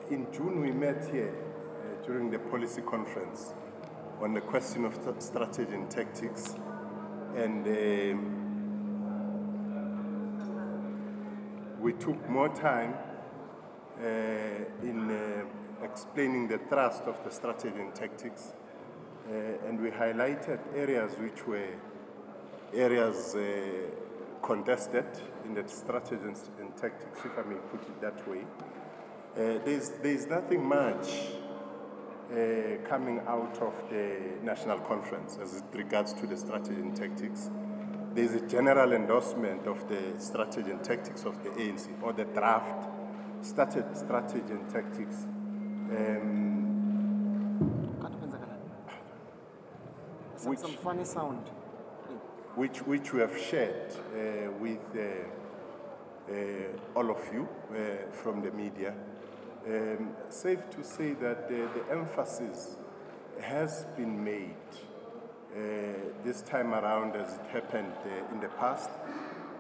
In June, we met here during the policy conference on the question of strategy and tactics, and we took more time in explaining the thrust of the strategy and tactics, and we highlighted areas which were areas contested in the strategy and tactics, if I may put it that way. There's nothing much coming out of the national conference as it regards to the strategy and tactics. There's a general endorsement of the strategy and tactics of the ANC, or the draft strategy and tactics. Some funny sound. Which we have shared with all of you from the media. Safe to say that the emphasis has been made this time around, as it happened in the past,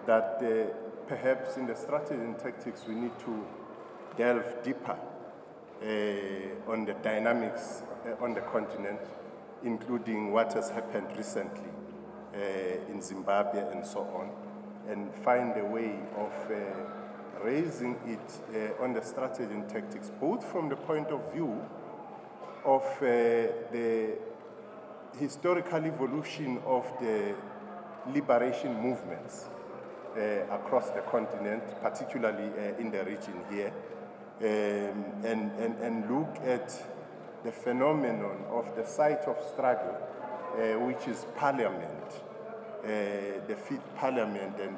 that perhaps in the strategy and tactics we need to delve deeper on the dynamics on the continent, including what has happened recently in Zimbabwe and so on, and find a way of raising it on the strategy and tactics, both from the point of view of the historical evolution of the liberation movements across the continent, particularly in the region here, and look at the phenomenon of the site of struggle, which is Parliament, the Fifth Parliament, and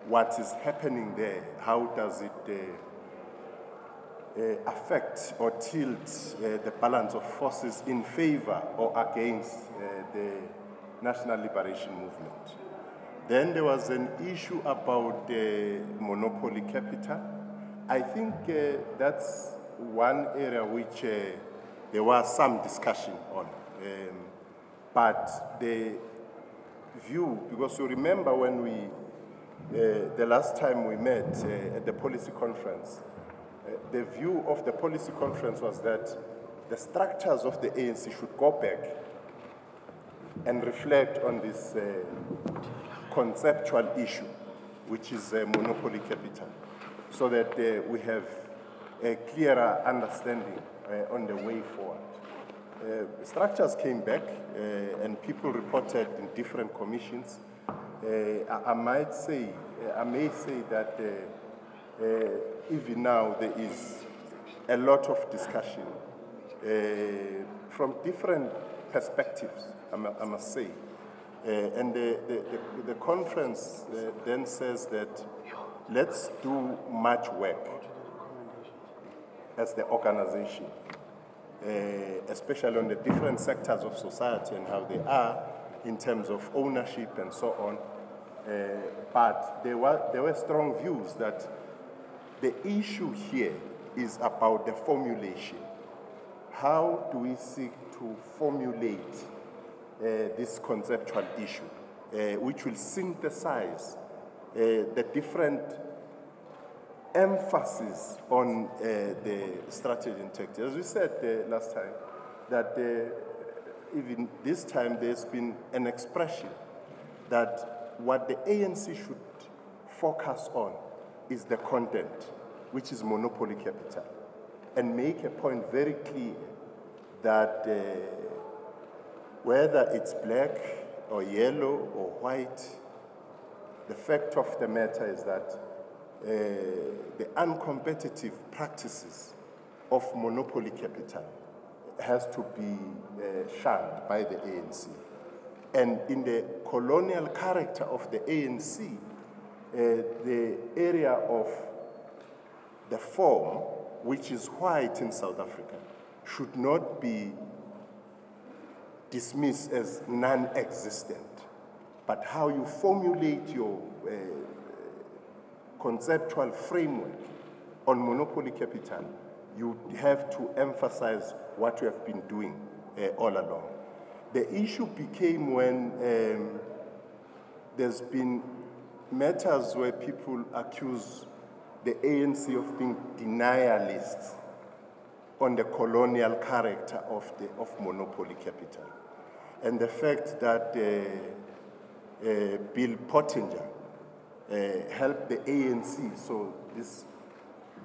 what is happening there. How does it affect or tilt the balance of forces in favor or against the national liberation movement? Then there was an issue about monopoly capital. I think that's one area which there was some discussion on. But the view, because you remember when we, the last time we met at the policy conference, the view of the policy conference was that the structures of the ANC should go back and reflect on this conceptual issue, which is monopoly capital, so that we have a clearer understanding on the way forward. Structures came back and people reported in different commissions. I may say that even now there is a lot of discussion from different perspectives, I must say. And the conference then says that let's do much work as the organization, especially on the different sectors of society and how they are in terms of ownership and so on. But there were strong views that the issue here is about the formulation. How do we seek to formulate this conceptual issue, which will synthesize the different emphasis on the strategy and tactics? As we said last time, that even this time there's been an expression that what the ANC should focus on is the content, which is monopoly capital, and make a point very clear that whether it's black or yellow or white, the fact of the matter is that the uncompetitive practices of monopoly capital has to be shunned by the ANC. And in the colonial character of the ANC, the area of the form, which is white in South Africa, should not be dismissed as non-existent, but how you formulate your conceptual framework on monopoly capital, you have to emphasize what you have been doing all along. The issue became when there's been matters where people accuse the ANC of being denialists on the colonial character of monopoly capital. And the fact that Bill Pottinger helped the ANC, so this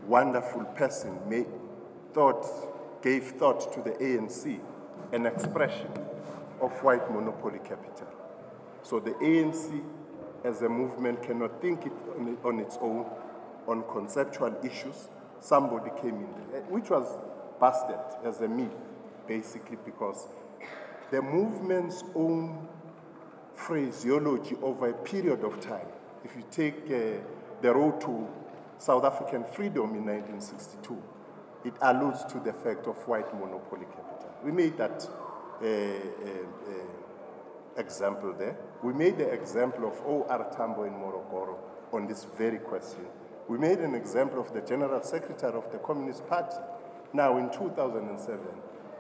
wonderful person gave thought to the ANC, an expression of white monopoly capital. So the ANC as a movement cannot think it on its own on conceptual issues. Somebody came in there, which was busted as a myth, basically because the movement's own phraseology over a period of time, if you take the road to South African freedom in 1962, it alludes to the fact of white monopoly capital. We made that example there. We made the example of O.R. Tambo in Morogoro on this very question. We made an example of the General Secretary of the Communist Party now in 2007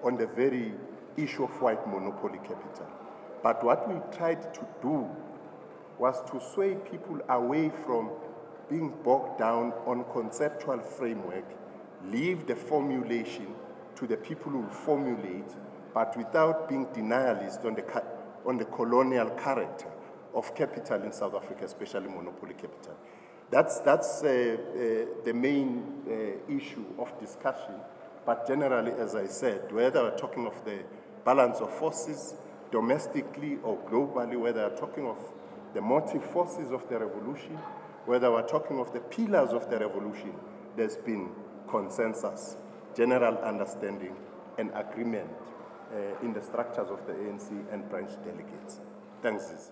on the very issue of white monopoly capital. But what we tried to do was to sway people away from being bogged down on conceptual framework, leave the formulation to the people who formulate, but without being denialist on the colonial character of capital in South Africa, especially monopoly capital. That's the main issue of discussion. But generally, as I said, whether we're talking of the balance of forces domestically or globally, whether we're talking of the motive forces of the revolution, whether we're talking of the pillars of the revolution, there's been consensus, general understanding, and agreement in the structures of the ANC and branch delegates. Thanks.